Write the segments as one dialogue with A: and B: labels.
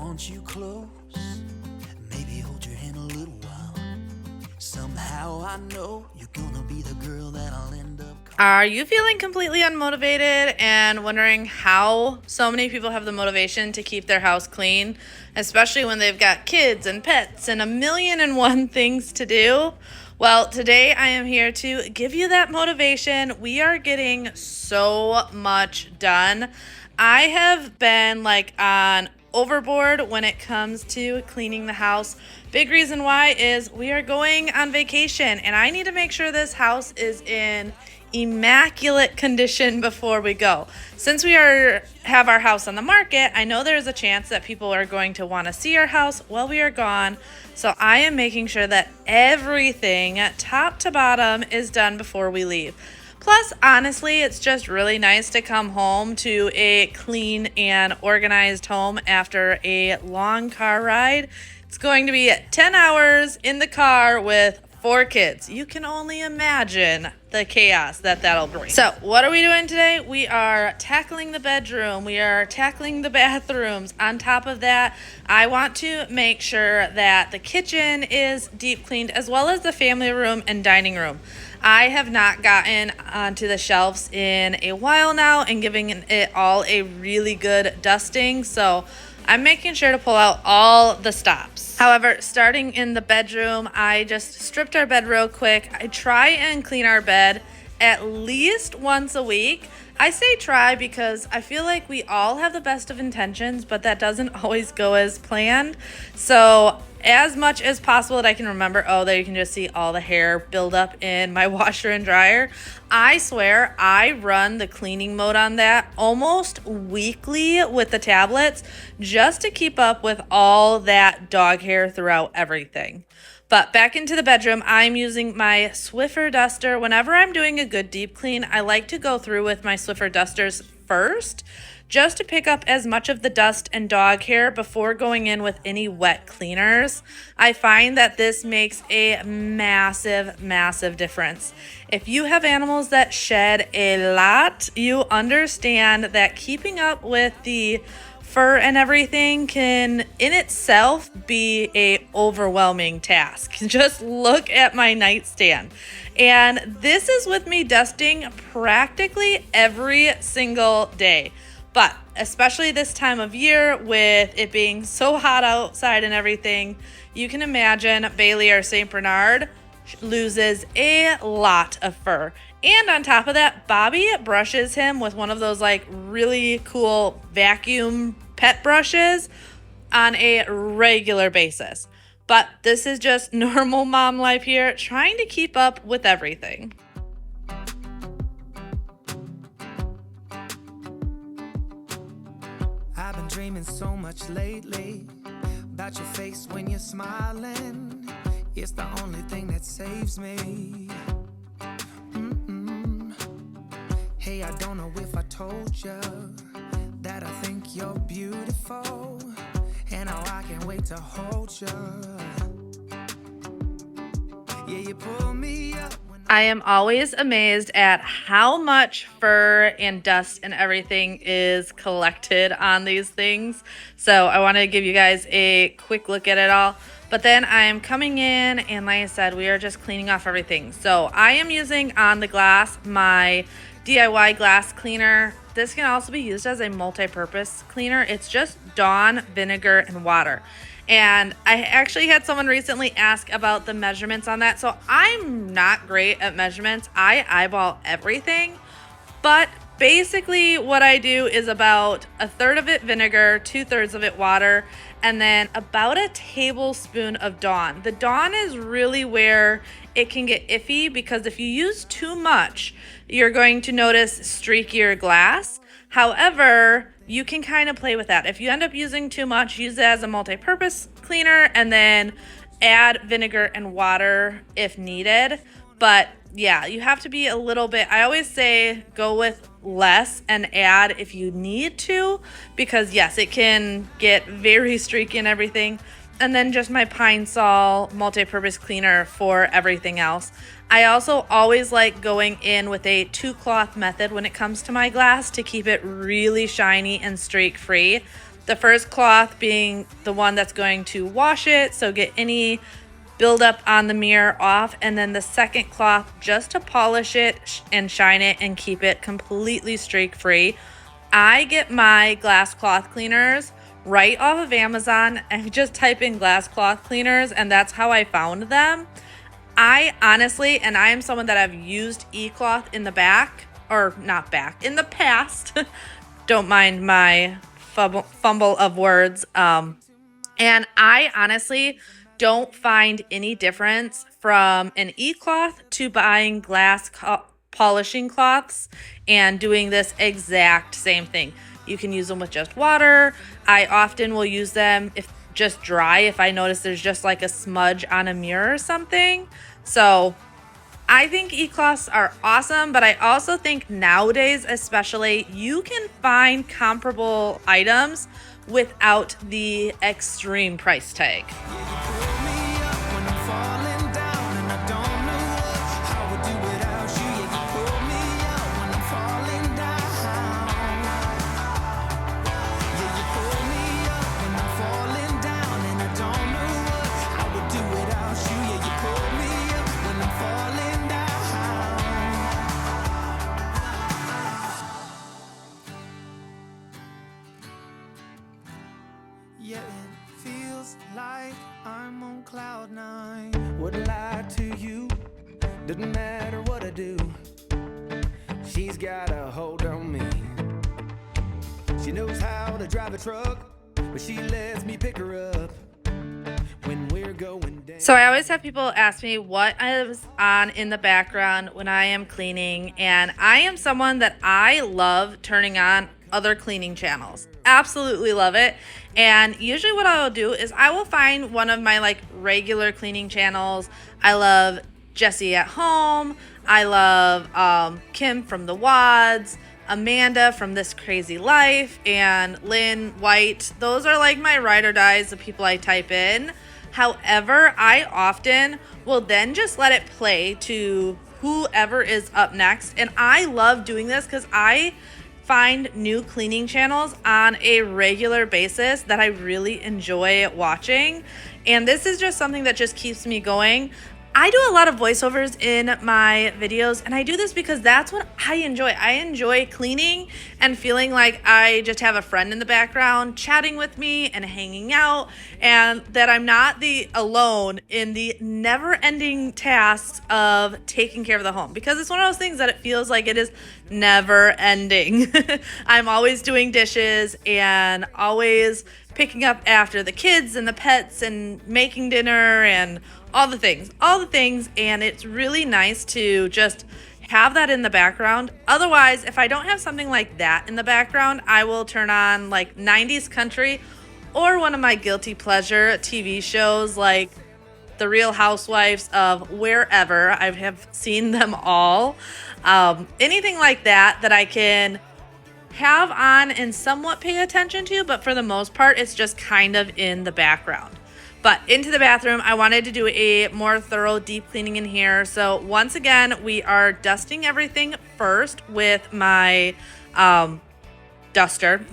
A: want you close, maybe hold your hand a little while. Somehow I know you're gonna be the girl that I'll end up.
B: Are you feeling completely unmotivated and wondering how so many people have the motivation to keep their house clean, especially when they've got kids and pets and a million and one things to do? Well, today I am here to give you that motivation. We are getting so much done. I have been on overboard when it comes to cleaning the house. Big reason why is we are going on vacation and I need to make sure this house is in immaculate condition before we go. Since we have our house on the market, I know there's a chance that people are going to want to see our house while we are gone. So I am making sure that everything top to bottom is done before we leave. Plus, honestly, it's just really nice to come home to a clean and organized home after a long car ride. It's going to be 10 hours in the car with 4 kids. You can only imagine the chaos that'll bring. So what are we doing today? We are tackling the bedroom. We are tackling the bathrooms. On top of that, I want to make sure that the kitchen is deep cleaned as well as the family room and dining room. I have not gotten onto the shelves in a while now and giving it all a really good dusting. So I'm making sure to pull out all the stops. However, starting in the bedroom, I just stripped our bed real quick. I try and clean our bed at least once a week. I say try because I feel like we all have the best of intentions, but that doesn't always go as planned. So as much as possible that I can remember, there you can just see all the hair build up in my washer and dryer. I swear I run the cleaning mode on that almost weekly with the tablets just to keep up with all that dog hair throughout everything. But back into the bedroom, I'm using my Swiffer duster. Whenever I'm doing a good deep clean, I like to go through with my Swiffer dusters first, just to pick up as much of the dust and dog hair before going in with any wet cleaners. I find that this makes a massive, massive difference. If you have animals that shed a lot, you understand that keeping up with the fur and everything can in itself be a overwhelming task. Just look at my nightstand. And this is with me dusting practically every single day. But especially this time of year with it being so hot outside and everything, you can imagine Bailey, our St. Bernard, loses a lot of fur. And on top of that, Bobby brushes him with one of those really cool vacuum pet brushes on a regular basis. But this is just normal mom life here, trying to keep up with everything.
A: I've been dreaming so much lately about your face when you're smiling. It's the only thing that saves me. Hey, I don't know if I told you that I think you're beautiful, and now I can't wait to hold you. Yeah, you pull me up.
B: I am always amazed at how much fur and dust and everything is collected on these things. So I want to give you guys a quick look at it all. But then I'm coming in and like I said, we are just cleaning off everything. So I am using on the glass my DIY glass cleaner. This can also be used as a multi-purpose cleaner. It's just Dawn, vinegar, and water. And I actually had someone recently ask about the measurements on that. So I'm not great at measurements. I eyeball everything. But basically what I do is about 1/3 of it vinegar, 2/3 of it water, and then about a tablespoon of Dawn. The Dawn is really where it can get iffy because if you use too much, you're going to notice streakier glass. However, you can kind of play with that. If you end up using too much, use it as a multi-purpose cleaner and then add vinegar and water if needed. But yeah, you have to be a little bit, I always say go with less and add if you need to, because yes, it can get very streaky and everything. And then just my Pine Sol multi-purpose cleaner for everything else. I also always like going in with a 2-cloth method when it comes to my glass to keep it really shiny and streak free. The first cloth being the one that's going to wash it, so get any buildup on the mirror off, and then the second cloth just to polish it and shine it and keep it completely streak free. I get my glass cloth cleaners right off of Amazon and just type in glass cloth cleaners, and that's how I found them. I honestly, and I am someone that I've used e-cloth in the in the past. Don't mind my fumble of words. And I honestly don't find any difference from an e-cloth to buying glass polishing cloths and doing this exact same thing. You can use them with just water. I often will use them if just dry, if I notice there's just like a smudge on a mirror or something. So I think e-cloths are awesome, but I also think nowadays especially you can find comparable items without the extreme price tag.
A: Yeah, it feels like I'm on cloud nine. Wouldn't lie to you, doesn't matter what I do. She's got a hold on me. She knows how to drive a truck, but she lets me pick her up when we're going down.
B: So I always have people ask me what is on in the background when I am cleaning, and I am someone that I love turning on other cleaning channels. Absolutely love it. And usually what I'll do is I will find one of my like regular cleaning channels. I love Jessie at Home. I love Kim from the Wads, Amanda from This Crazy Life, and Lynn White. Those are like my ride or dies, the people I type in. However, I often will then just let it play to whoever is up next. And I love doing this because I find new cleaning channels on a regular basis that I really enjoy watching. And this is just something that just keeps me going. I do a lot of voiceovers in my videos, and I do this because that's what I enjoy. I enjoy cleaning and feeling like I just have a friend in the background chatting with me and hanging out, and that I'm not alone in the never-ending tasks of taking care of the home, because it's one of those things that it feels like it is never ending. I'm always doing dishes and always picking up after the kids and the pets and making dinner and all the things, and it's really nice to just have that in the background. Otherwise, if I don't have something like that in the background, I will turn on like 90s country or one of my guilty pleasure TV shows like The Real Housewives of wherever. I have seen them all. Anything like that I can have on and somewhat pay attention to, but for the most part, it's just kind of in the background. But into the bathroom, I wanted to do a more thorough deep cleaning in here. So once again, we are dusting everything first with my duster,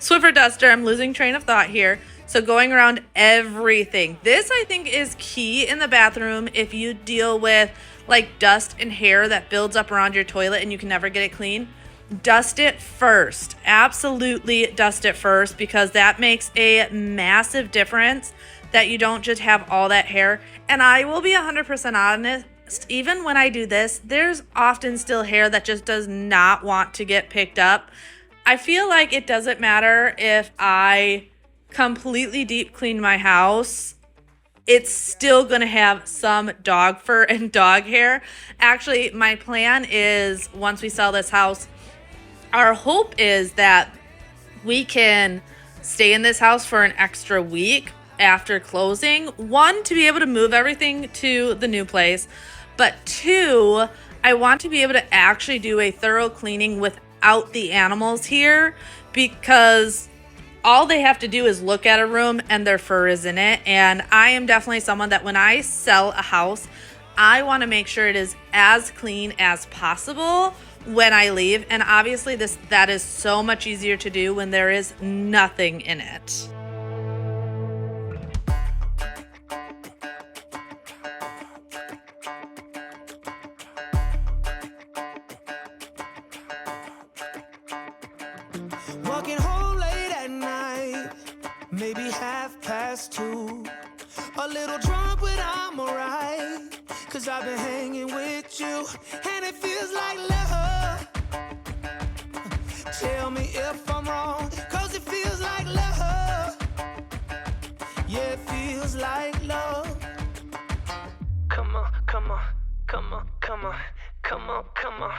B: Swiffer duster. I'm losing train of thought here. So going around everything. This I think is key in the bathroom if you deal with like dust and hair that builds up around your toilet and you can never get it clean. Dust it first. Absolutely dust it first, because that makes a massive difference that you don't just have all that hair. And I will be 100% honest, even when I do this, there's often still hair that just does not want to get picked up. I feel like it doesn't matter if I completely deep clean my house, it's still gonna have some dog fur and dog hair. Actually, my plan is once we sell this house, our hope is that we can stay in this house for an extra week after closing. One, to be able to move everything to the new place, but two, I want to be able to actually do a thorough cleaning without the animals here, because all they have to do is look at a room and their fur is in it. And I am definitely someone that when I sell a house, I want to make sure it is as clean as possible when I leave. And obviously that is so much easier to do when there is nothing in it.
A: Walking home late at night, maybe 2:30. A little drunk, but I'm alright, 'cause I've been hanging with you, and it feels like love. Tell me if I'm wrong, 'cause it feels like love. Yeah, it feels like love. Come on, come on, come on, come on, come on, come on.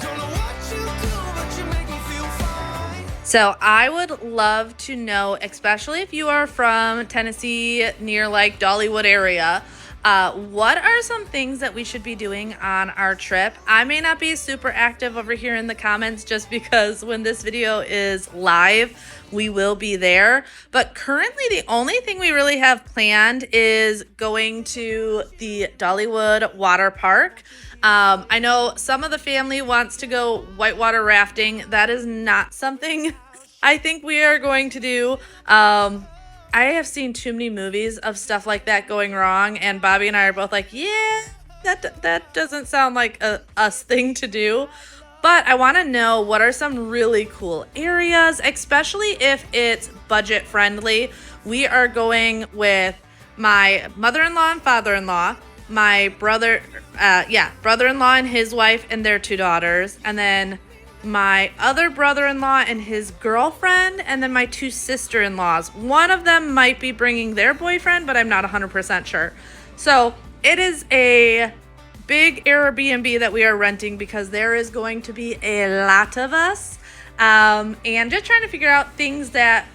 A: Don't know what you do, but you make me feel fine.
B: So I would love to know, especially if you are from Tennessee near like Dollywood area, what are some things that we should be doing on our trip? I may not be super active over here in the comments just because when this video is live, we will be there. But currently the only thing we really have planned is going to the Dollywood water park. I know some of the family wants to go whitewater rafting. That is not something I think we are going to do. I have seen too many movies of stuff like that going wrong, and Bobby and I are both like, yeah, that doesn't sound like a us thing to do. But I want to know what are some really cool areas, especially if it's budget friendly. We are going with my mother-in-law and father-in-law, my brother-in-law and his wife and their 2 daughters, and then my other brother-in-law and his girlfriend, and then my 2 sister-in-laws. One of them might be bringing their boyfriend, but I'm not 100% sure. So it is a big Airbnb that we are renting because there is going to be a lot of us, and just trying to figure out things that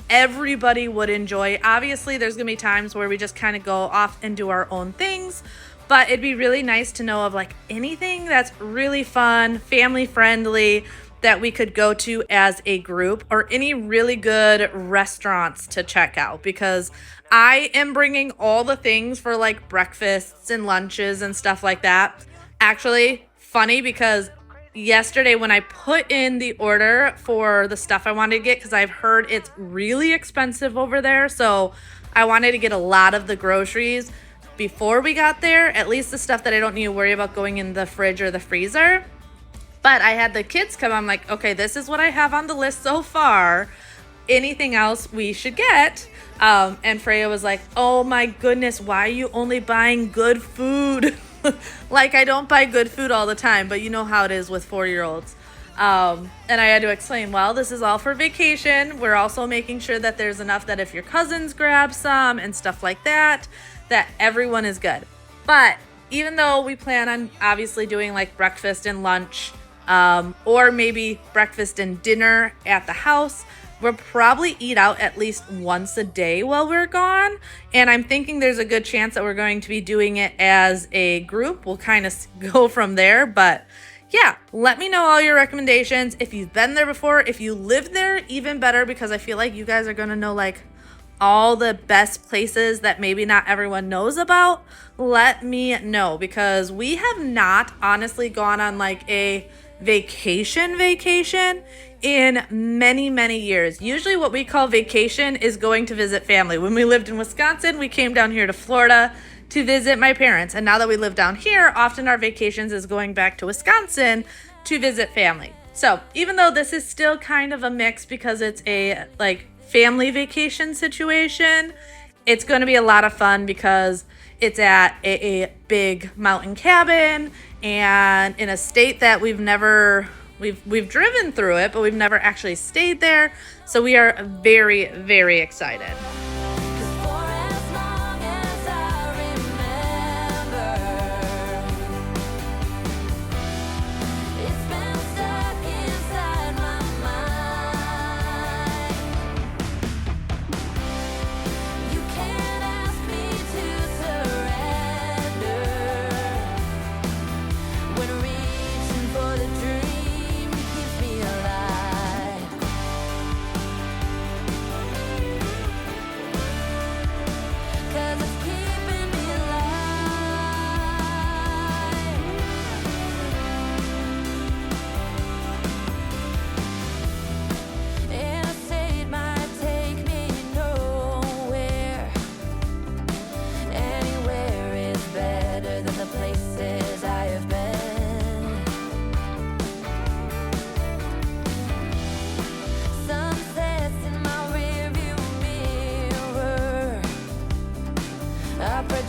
B: everybody would enjoy. Obviously, there's gonna be times where we just kind of go off and do our own things, but it'd be really nice to know of like anything that's really fun, family friendly, that we could go to as a group, or any really good restaurants to check out, because I am bringing all the things for like breakfasts and lunches and stuff like that. Actually, funny because yesterday when I put in the order for the stuff I wanted to get, because I've heard it's really expensive over there, so I wanted to get a lot of the groceries before we got there, at least the stuff that I don't need to worry about going in the fridge or the freezer. But I had the kids come. I'm like, okay, this is what I have on the list so far. Anything else we should get? And Freya was like, oh my goodness, why are you only buying good food? Like, I don't buy good food all the time, but you know how it is with 4-year-olds. And I had to explain, well, this is all for vacation. We're also making sure that there's enough that if your cousins grab some and stuff like that, that everyone is good. But even though we plan on obviously doing like breakfast and lunch, or maybe breakfast and dinner at the house, we'll probably eat out at least once a day while we're gone. And I'm thinking there's a good chance that we're going to be doing it as a group. We'll kind of go from there. But yeah, let me know all your recommendations. If you've been there before, if you live there, even better, because I feel like you guys are going to know like all the best places that maybe not everyone knows about. Let me know, because we have not honestly gone on like a vacation in many years. Usually what we call vacation is going to visit family. When we lived in Wisconsin, we came down here to Florida to visit my parents, and now that we live down here, often our vacations is going back to Wisconsin to visit family. So even though this is still kind of a mix because it's a like family vacation situation, it's going to be a lot of fun because it's at a big mountain cabin and in a state that we've driven through it, but we've never actually stayed there. So we are very excited.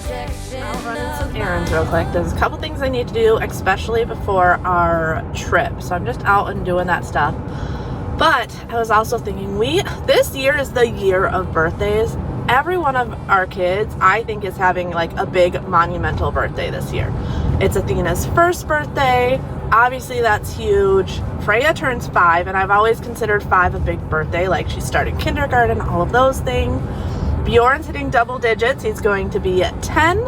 B: I'll run in some errands real quick. There's a couple things I need to do, especially before our trip. So I'm just out and doing that stuff. But I was also thinking, this year is the year of birthdays. Every one of our kids, I think, is having like a big monumental birthday this year. It's Athena's first birthday. Obviously, that's huge. Freya turns 5, and I've always considered 5 a big birthday. Like, she started kindergarten, all of those things. Bjorn's hitting double digits. He's going to be at 10.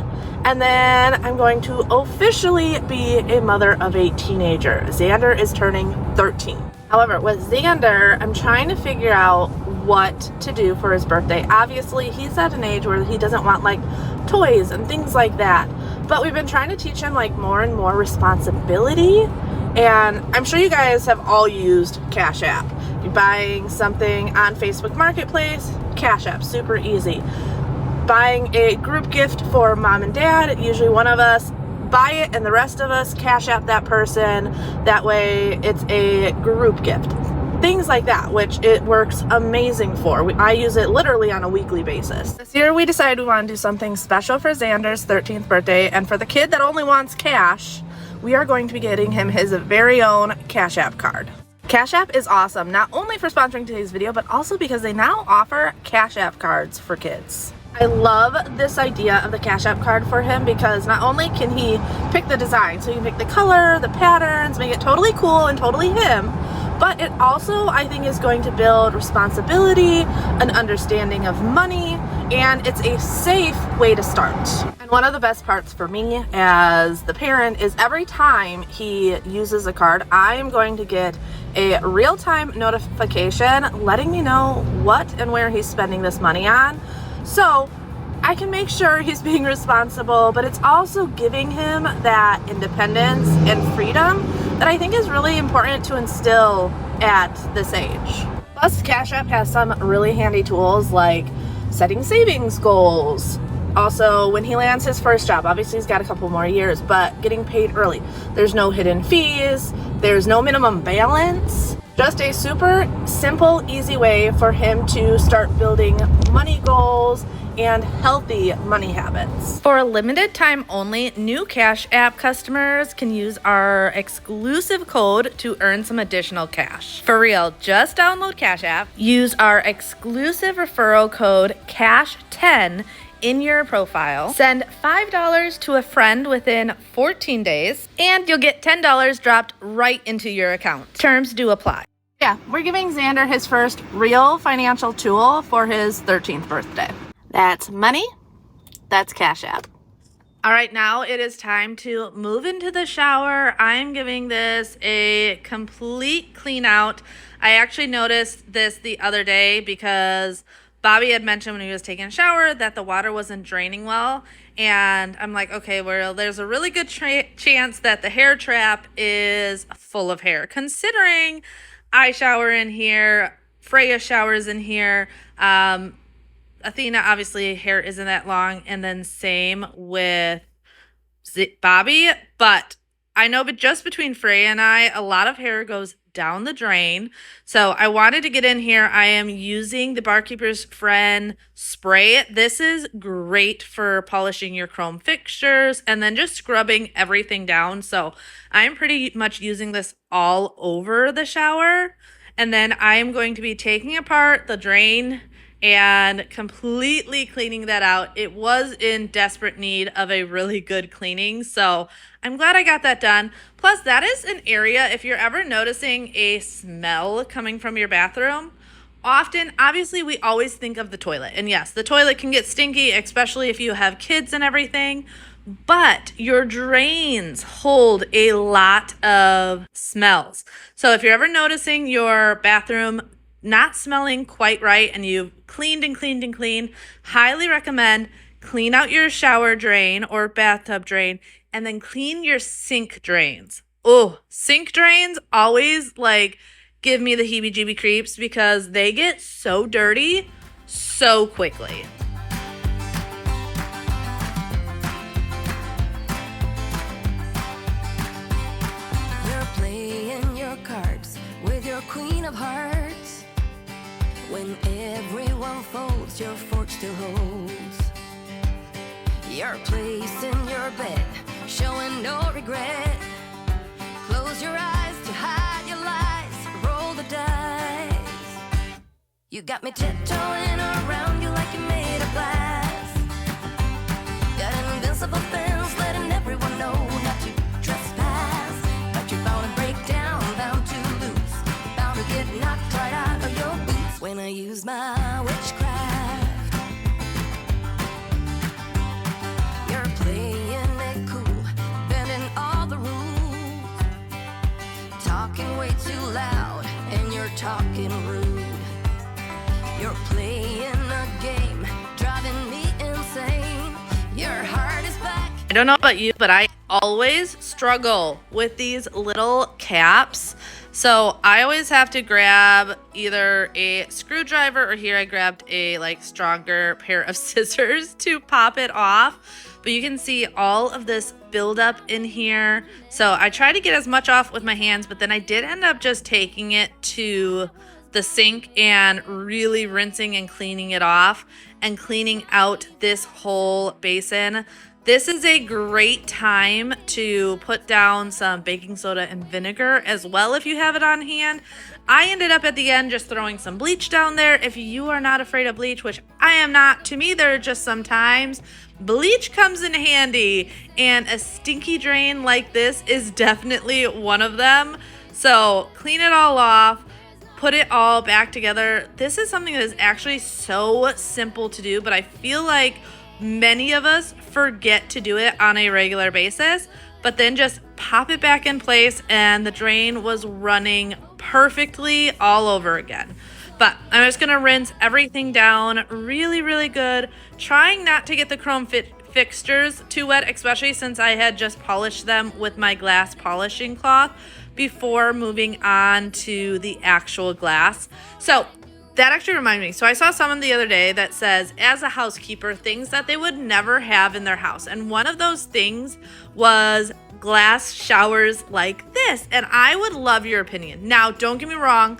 B: And then I'm going to officially be a mother of a teenager. Xander is turning 13. However, with Xander, I'm trying to figure out what to do for his birthday. Obviously, he's at an age where he doesn't want like toys and things like that. But we've been trying to teach him like more and more responsibility. And I'm sure you guys have all used Cash App. You're buying something on Facebook Marketplace, Cash App, super easy. Buying a group gift for mom and dad, usually one of us buy it and the rest of us Cash App that person. That way it's a group gift. Things like that, which it works amazing for. I use it literally on a weekly basis. This year we decided we want to do something special for Xander's 13th birthday, and for the kid that only wants cash, we are going to be getting him his very own Cash App card. Cash App is awesome, not only for sponsoring today's video, but also because they now offer Cash App cards for kids. I love this idea of the Cash App card for him because not only can he pick the design, so he can pick the color, the patterns, make it totally cool and totally him, but it also, I think, is going to build responsibility, an understanding of money, and it's a safe way to start. And one of the best parts for me as the parent is every time he uses a card, I am going to get a real-time notification letting me know what and where he's spending this money on. So I can make sure he's being responsible, but it's also giving him that independence and freedom that I think is really important to instill at this age. Plus, Cash App has some really handy tools like setting savings goals. Also, when he lands his first job, obviously he's got a couple more years, but getting paid early. There's no hidden fees, there's no minimum balance. Just a super simple, easy way for him to start building money goals and healthy money habits. For a limited time only, new Cash App customers can use our exclusive code to earn some additional cash. For real, just download Cash App, use our exclusive referral code CASH10 in your profile, send $5 to a friend within 14 days, and you'll get $10 dropped right into your account. Terms do apply. Yeah, we're giving Xander his first real financial tool for his 13th birthday. That's money, that's Cash App. All right, now it is time to move into the shower. I'm giving this a complete clean out. I actually noticed this the other day because Bobby had mentioned when he was taking a shower that the water wasn't draining well. And I'm like, okay, well, there's a really good chance that the hair trap is full of hair. Considering I shower in here, Freya showers in here, Athena, obviously, hair isn't that long. And then same with Bobby. But I know, but just between Freya and I, a lot of hair goes down the drain. So I wanted to get in here. I am using the Barkeeper's Friend spray. This is great for polishing your chrome fixtures and then just scrubbing everything down. So I'm pretty much using this all over the shower. And then I'm going to be taking apart the drain and completely cleaning that out. It was in desperate need of a really good cleaning, so I'm glad I got that done. Plus, that is an area, if you're ever noticing a smell coming from your bathroom, often, obviously, we always think of the toilet. And yes, the toilet can get stinky, especially if you have kids and everything, but your drains hold a lot of smells. So if you're ever noticing your bathroom not smelling quite right and you've cleaned and cleaned and cleaned, highly recommend clean out your shower drain or bathtub drain and then clean your sink drains. Oh, sink drains always like give me the heebie-jeebie creeps because they get so dirty so quickly.
C: You're playing your cards with your queen of hearts. When everyone folds, your fork still holds. Your place in your bed, showing no regret. Close your eyes to hide your lies, roll the dice. You got me tiptoeing around you like you're made of glass. Got invincible fence, letting everyone know not to trespass. But you're bound to break down, bound to lose, bound to get knocked right out of your boots when I use my witchcraft. You're playing it cool, bending all the rules, talking way too loud, and you're talking rude. You're playing a game, driving me insane. Your heart is back.
B: I don't know about you, but I always struggle with these little caps. So I always have to grab either a screwdriver, or here I grabbed a like stronger pair of scissors to pop it off. But you can see all of this buildup in here. So I try to get as much off with my hands, but then I did end up just taking it to the sink and really rinsing and cleaning it off and cleaning out this whole basin. This is a great time to put down some baking soda and vinegar as well if you have it on hand. I ended up at the end just throwing some bleach down there. If you are not afraid of bleach, which I am not, to me there are just sometimes, bleach comes in handy, and a stinky drain like this is definitely one of them. So clean it all off, put it all back together. This is something that is actually so simple to do, but I feel like many of us forget to do it on a regular basis, but then just pop it back in place and the drain was running perfectly all over again. But I'm just gonna rinse everything down really, really good, trying not to get the chrome fixtures too wet, especially since I had just polished them with my glass polishing cloth before moving on to the actual glass. So that actually reminded me. So I saw someone the other day that says, as a housekeeper, things that they would never have in their house. And one of those things was glass showers like this. And I would love your opinion. Now, don't get me wrong.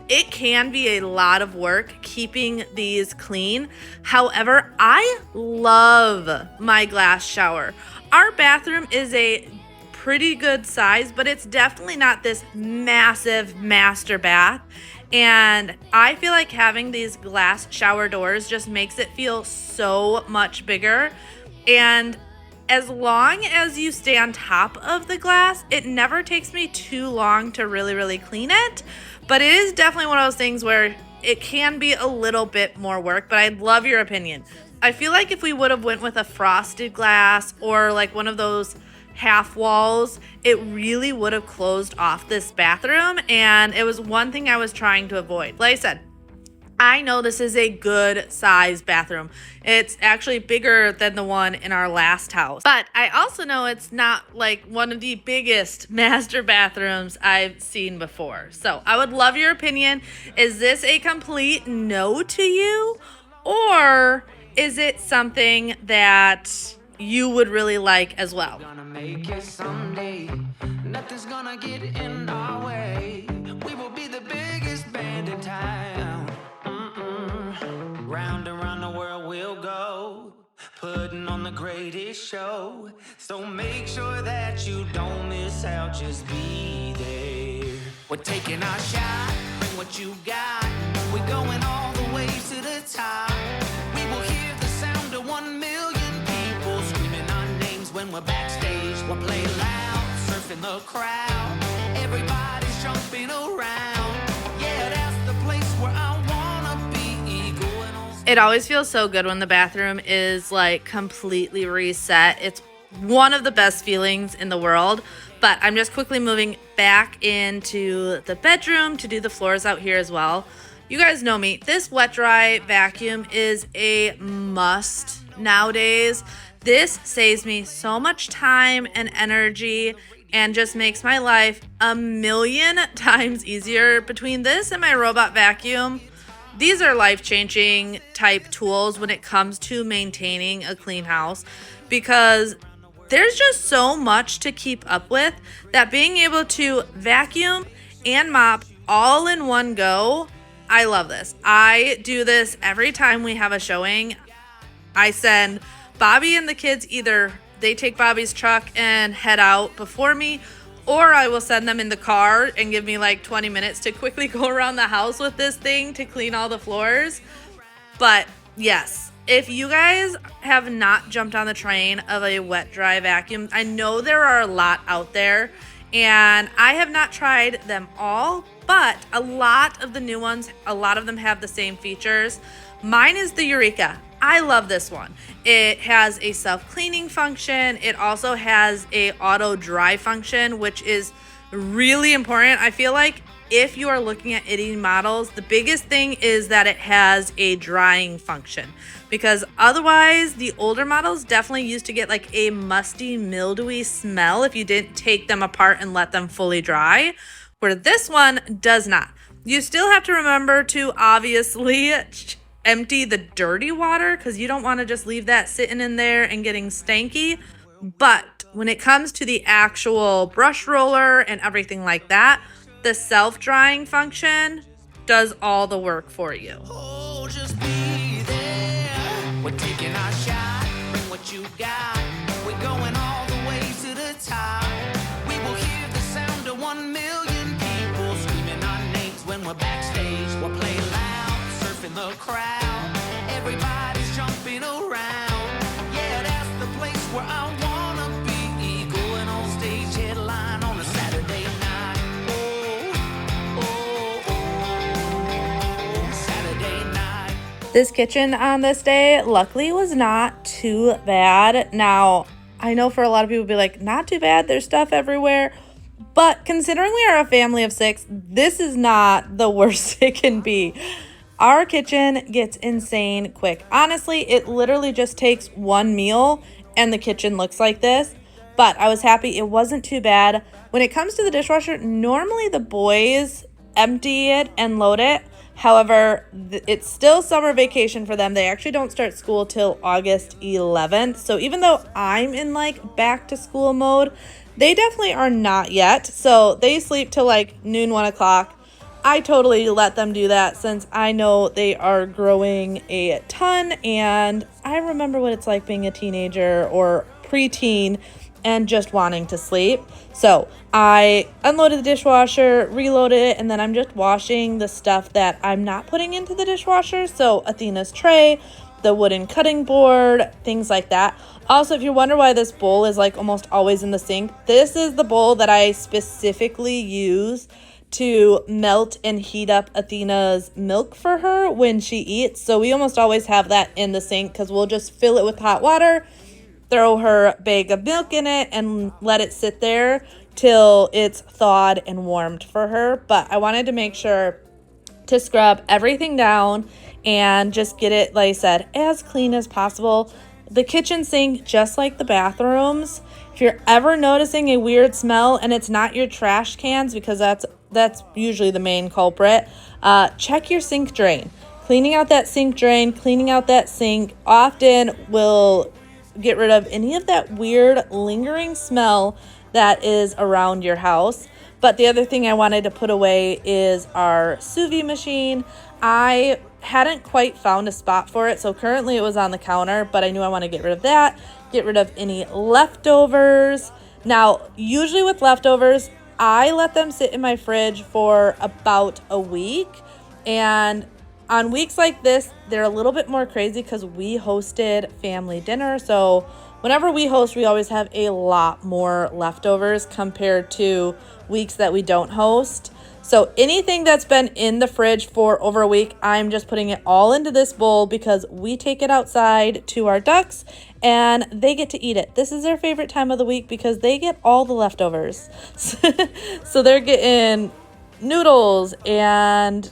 B: It can be a lot of work keeping these clean. However, I love my glass shower. Our bathroom is a pretty good size, but it's definitely not this massive master bath. And I feel like having these glass shower doors just makes it feel so much bigger. And as long as you stay on top of the glass, it never takes me too long to really, really clean it. But it is definitely one of those things where it can be a little bit more work, but I'd love your opinion. I feel like if we would have went with a frosted glass or like one of those half walls, it really would have closed off this bathroom, and it was one thing I was trying to avoid. Like I said, I know this is a good size bathroom. It's actually bigger than the one in our last house, but I also know it's not like one of the biggest master bathrooms I've seen before. So I would love your opinion. Is this a complete no to you, or is it something that you would really like as well?
A: Gonna make it someday. Nothing's gonna get in our way. We will be the biggest band in town. Round and round the world we'll go, putting on the greatest show. So make sure that you don't miss out, just be there. We're taking our shot, bring what you got. We're going all the way to the top. We will hear the sound of 1 million people screaming our names when we're backstage. We'll play loud, surfing the crowd. Everybody's jumping around. Yeah, that's the place where I wanna be. Going on.
B: It always feels so good when the bathroom is like completely reset. It's one of the best feelings in the world. But I'm just quickly moving back into the bedroom to do the floors out here as well. You guys know me. This wet dry vacuum is a must nowadays. This saves me so much time and energy and just makes my life a million times easier. Between this and my robot vacuum, these are life-changing type tools when it comes to maintaining a clean house, because there's just so much to keep up with that being able to vacuum and mop all in one go, I love this. I do this every time we have a showing. I send Bobby and the kids, either they take Bobby's truck and head out before me, or I will send them in the car and give me like 20 minutes to quickly go around the house with this thing to clean all the floors. But yes, if you guys have not jumped on the train of a wet dry vacuum, I know there are a lot out there and I have not tried them all, but a lot of the new ones, a lot of them have the same features. Mine is the Eureka. I love this one. It has a self-cleaning function. It also has a auto dry function, which is really important. I feel like if you are looking at any models, the biggest thing is that it has a drying function, because otherwise the older models definitely used to get like a musty, mildewy smell if you didn't take them apart and let them fully dry, where this one does not. You still have to remember to obviously empty the dirty water, because you don't want to just leave that sitting in there and getting stanky. But when it comes to the actual brush roller and everything like that, the self-drying function does all the work for you.
A: Oh, just be there. We're taking our shot. Bring what you got. We're going all the way to the top. We will hear the sound of 1 million people screaming our names when we're backstage. We'll play loud, surfing the crowd. Everybody's jumping around. Yeah, that's the place where I wanna be. Going on stage, headline on a Saturday night.
B: This kitchen on this day, luckily, was not too bad. Now, I know for a lot of people be like, not too bad, there's stuff everywhere. But considering we are a family of 6, this is not the worst it can be. Our kitchen gets insane quick. Honestly, it literally just takes one meal and the kitchen looks like this. But I was happy it wasn't too bad. When it comes to the dishwasher, normally the boys empty it and load it. However, it's still summer vacation for them. They actually don't start school till August 11th. So even though I'm in like back to school mode, they definitely are not yet. So they sleep till like noon, 1 o'clock. I totally let them do that since I know they are growing a ton. And I remember what it's like being a teenager or preteen and just wanting to sleep. So I unloaded the dishwasher, reloaded it, and then I'm just washing the stuff that I'm not putting into the dishwasher. So Athena's tray, the wooden cutting board, things like that. Also, if you wonder why this bowl is like almost always in the sink, this is the bowl that I specifically use to melt and heat up Athena's milk for her when she eats. So we almost always have that in the sink because we'll just fill it with hot water, throw her bag of milk in it, and let it sit there till it's thawed and warmed for her. But I wanted to make sure to scrub everything down and just get it, like I said, as clean as possible. The kitchen sink, just like the bathrooms, if you're ever noticing a weird smell and it's not your trash cans, because that's usually the main culprit, check your sink drain. Cleaning out that sink drain, cleaning out that sink often will get rid of any of that weird lingering smell that is around your house. But the other thing I wanted to put away is our sous vide machine. I hadn't quite found a spot for it, so currently it was on the counter, but I knew I want to get rid of that, get rid of any leftovers. Now, usually with leftovers, I let them sit in my fridge for about a week, and on weeks like this, they're a little bit more crazy because we hosted family dinner. So whenever we host, we always have a lot more leftovers compared to weeks that we don't host. So anything that's been in the fridge for over a week, I'm just putting it all into this bowl because we take it outside to our ducks and they get to eat it. This is their favorite time of the week because they get all the leftovers. So they're getting noodles and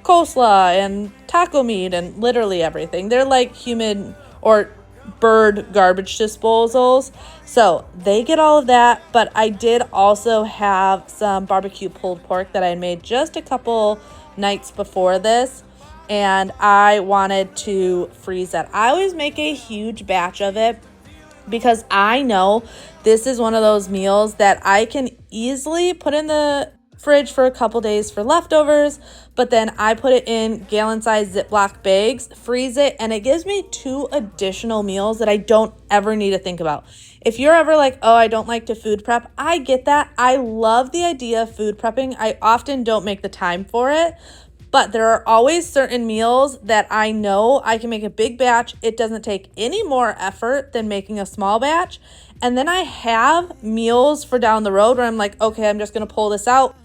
B: coleslaw and taco meat and literally everything. They're like human or bird garbage disposals. So they get all of that, but I did also have some barbecue pulled pork that I made just a couple nights before this, and I wanted to freeze that. I always make a huge batch of it because I know this is one of those meals that I can easily put in the fridge for a couple days for leftovers, but then I put it in gallon-sized Ziploc bags, freeze it, and it gives me 2 additional meals that I don't ever need to think about. If you're ever like, oh, I don't like to food prep, I get that. I love the idea of food prepping. I often don't make the time for it, but there are always certain meals that I know I can make a big batch. It doesn't take any more effort than making a small batch. And then I have meals for down the road where I'm like, okay, I'm just going to pull this out,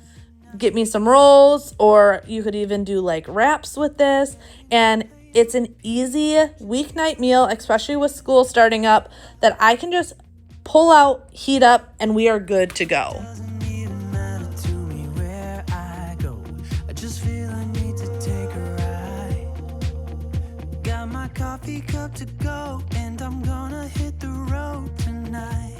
B: get me some rolls, or you could even do like wraps with this. And it's an easy weeknight meal, especially with school starting up, that I can just pull out, heat up, and we are good to go.
A: Doesn't even matter to me where I go. I just feel I need to take a ride. Got my coffee cup to go, and I'm gonna hit the road tonight.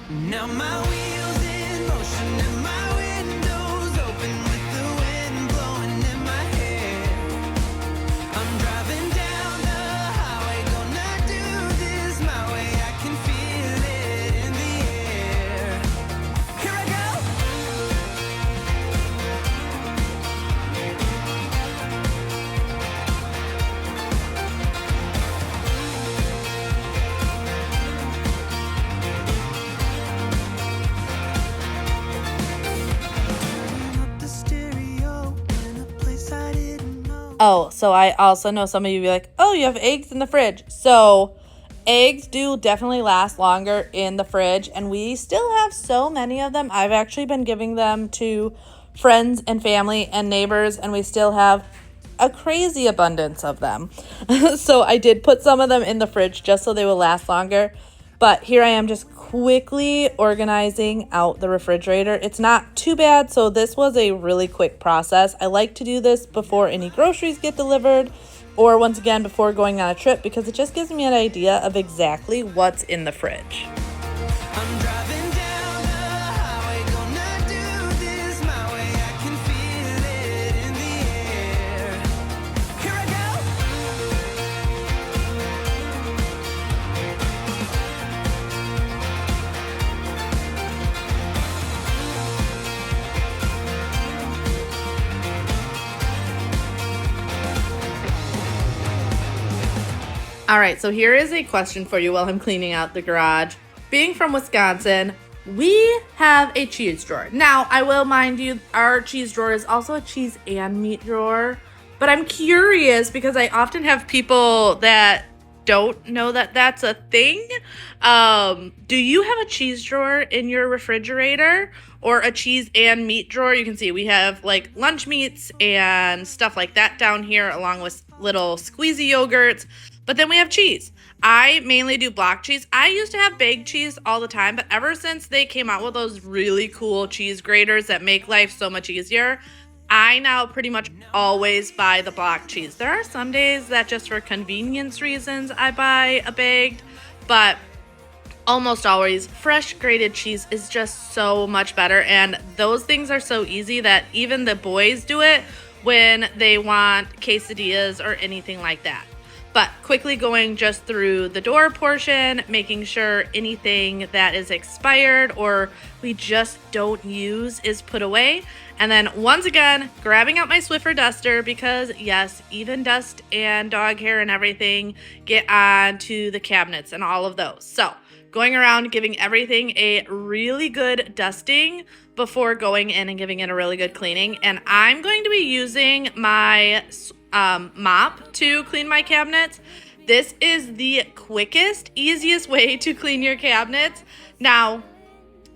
A: Now my wheels in motion and my windows open with the wind blowing in my hair. I'm driving down the highway, gonna do this my way. I can feel it in the air. Here I go. Turning up the stereo in a place I didn't know.
B: Oh, so I also know some of you be like, oh, you have eggs in the fridge. So eggs do definitely last longer in the fridge, and we still have so many of them. I've actually been giving them to friends and family and neighbors, and we still have a crazy abundance of them. So I did put some of them in the fridge just so they will last longer. But here I am just quickly organizing out the refrigerator. It's not too bad, so this was a really quick process. I like to do this before any groceries get delivered, or once again before going on a trip, because it just gives me an idea of exactly what's in the fridge.
A: I'm driving down the highway, gonna do this my way. I can feel it in the air. Here I go.
B: All right, so here is a question for you while I'm cleaning out the garage. Being from Wisconsin, we have a cheese drawer. Now, I will mind you, our cheese drawer is also a cheese and meat drawer. But I'm curious because I often have people that don't know that that's a thing. Do you have a cheese drawer in your refrigerator or a cheese and meat drawer? You can see we have like lunch meats and stuff like that down here, along with little squeezy yogurts. But then we have cheese. I mainly do block cheese. I used to have baked cheese all the time, but ever since they came out with those really cool cheese graters that make life so much easier, I now pretty much always buy the block cheese. There are some days that just for convenience reasons I buy a baked, but almost always fresh grated cheese is just so much better. And those things are so easy that even the boys do it when they want quesadillas or anything like that. But quickly going just through the door portion, making sure anything that is expired or we just don't use is put away. And then once again, grabbing out my Swiffer duster because yes, even dust and dog hair and everything get onto the cabinets and all of those. So going around, giving everything a really good dusting before going in and giving it a really good cleaning. And I'm going to be using my mop to clean my cabinets. This is the quickest, easiest way to clean your cabinets. Now,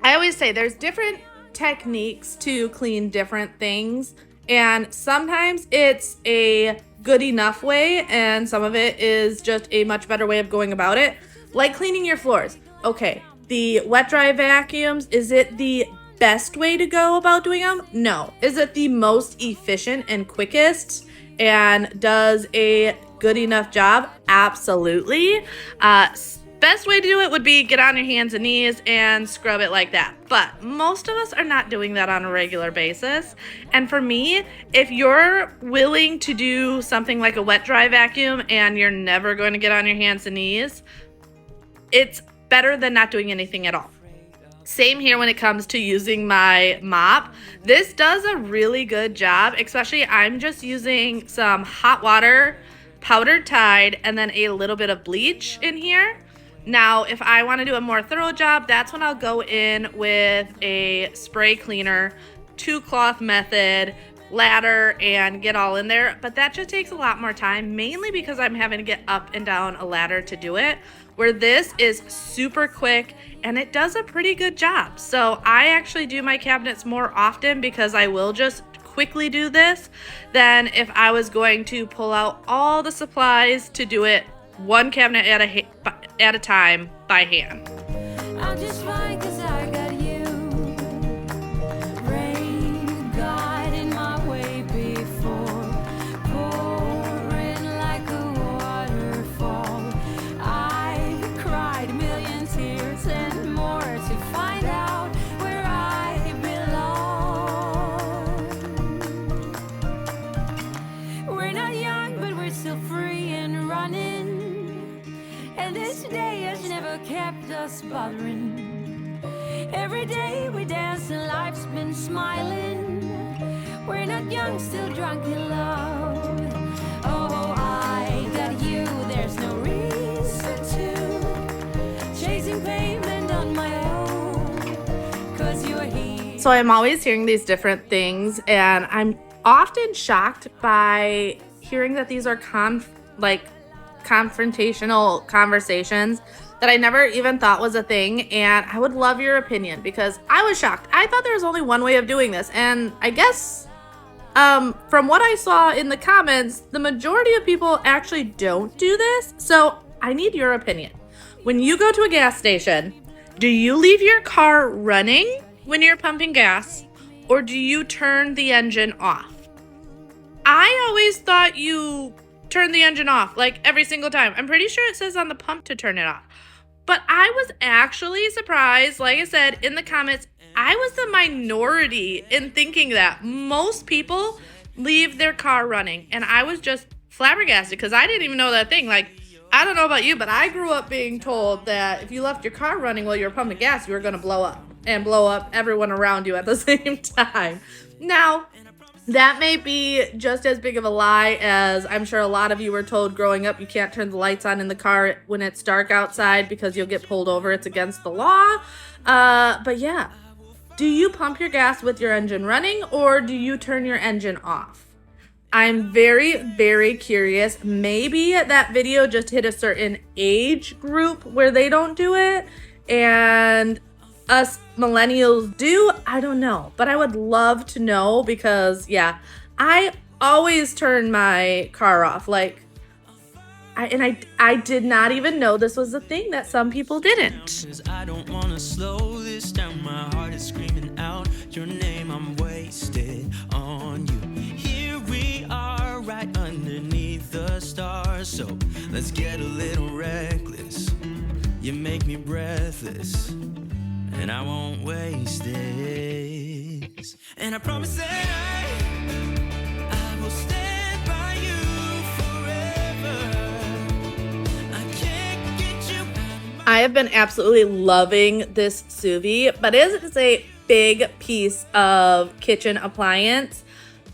B: I always say there's different techniques to clean different things, and sometimes it's a good enough way, and some of it is just a much better way of going about it. Like cleaning your floors. Okay, the wet dry vacuums, is it the best way to go about doing them? No. Is it the most efficient and quickest and does a good enough job? Absolutely. Best way to do it would be get on your hands and knees and scrub it like that. But most of us are not doing that on a regular basis. And for me, if you're willing to do something like a wet dry vacuum and you're never going to get on your hands and knees, it's better than not doing anything at all. Same here when it comes to using my mop. This does a really good job, especially I'm just using some hot water, powdered Tide, and then a little bit of bleach in here. Now, if I want to do a more thorough job, that's when I'll go in with a spray cleaner, 2-cloth method, ladder, and get all in there. But that just takes a lot more time, mainly because I'm having to get up and down a ladder to do it, where this is super quick and it does a pretty good job. So I actually do my cabinets more often because I will just quickly do this than if I was going to pull out all the supplies to do it one cabinet at a time by hand.
C: I'm just fine 'cause I got you. Rain got in my way before, pouring like a waterfall. I cried a million tears and more to find out where I belong. We're not young, but we're still free and running. And this day has never kept us bothering. Every day we dance and life's been smiling. We're not young, still drunk in love. Oh, I got you, there's no reason to chasing pavement on my own, 'cause you're here.
B: So I'm always hearing these different things, and I'm often shocked by hearing that these are confrontational conversations that I never even thought was a thing. And I would love your opinion because I was shocked. I thought there was only one way of doing this, and I guess from what I saw in the comments, the majority of people actually don't do this. So I need your opinion. When you go to a gas station, do you leave your car running when you're pumping gas, or do you turn the engine off? I always thought you turn the engine off like every single time. I'm pretty sure it says on the pump to turn it off. But I was actually surprised, like I said in the comments, I was the minority in thinking that. Most people leave their car running, and I was just flabbergasted because I didn't even know that thing. Like, I don't know about you, but I grew up being told that if you left your car running while you were pumping gas, you were going to blow up and blow up everyone around you at the same time. Now, that may be just as big of a lie as I'm sure a lot of you were told growing up you can't turn the lights on in the car when it's dark outside because you'll get pulled over. It's against the law. But yeah, do you pump your gas with your engine running, or do you turn your engine off? I'm very, very curious. Maybe that video just hit a certain age group where they don't do it, and us millennials do. I don't know, but I would love to know because yeah, I always turn my car off. Like, I did not even know this was a thing that some people didn't.
A: I don't wanna slow this down. My heart is screaming out your name. I'm wasted on you. Here we are, right underneath the stars. So let's get a little reckless. You make me breathless, and I won't waste this. And I promise that I will stand by you forever. I can't get you.
B: I have been absolutely loving this sous vide, but it is a big piece of kitchen appliance.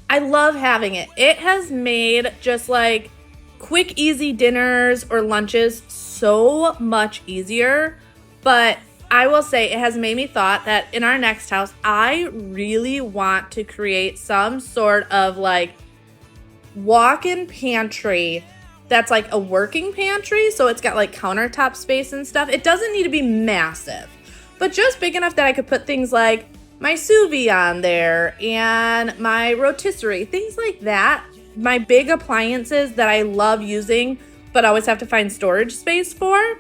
B: I love having it. It has made just like quick, easy dinners or lunches so much easier, but I will say it has made me thought that in our next house, I really want to create some sort of like walk-in pantry that's like a working pantry. So it's got like countertop space and stuff. It doesn't need to be massive, but just big enough that I could put things like my sous vide on there and my rotisserie, things like that. My big appliances that I love using, but always have to find storage space for.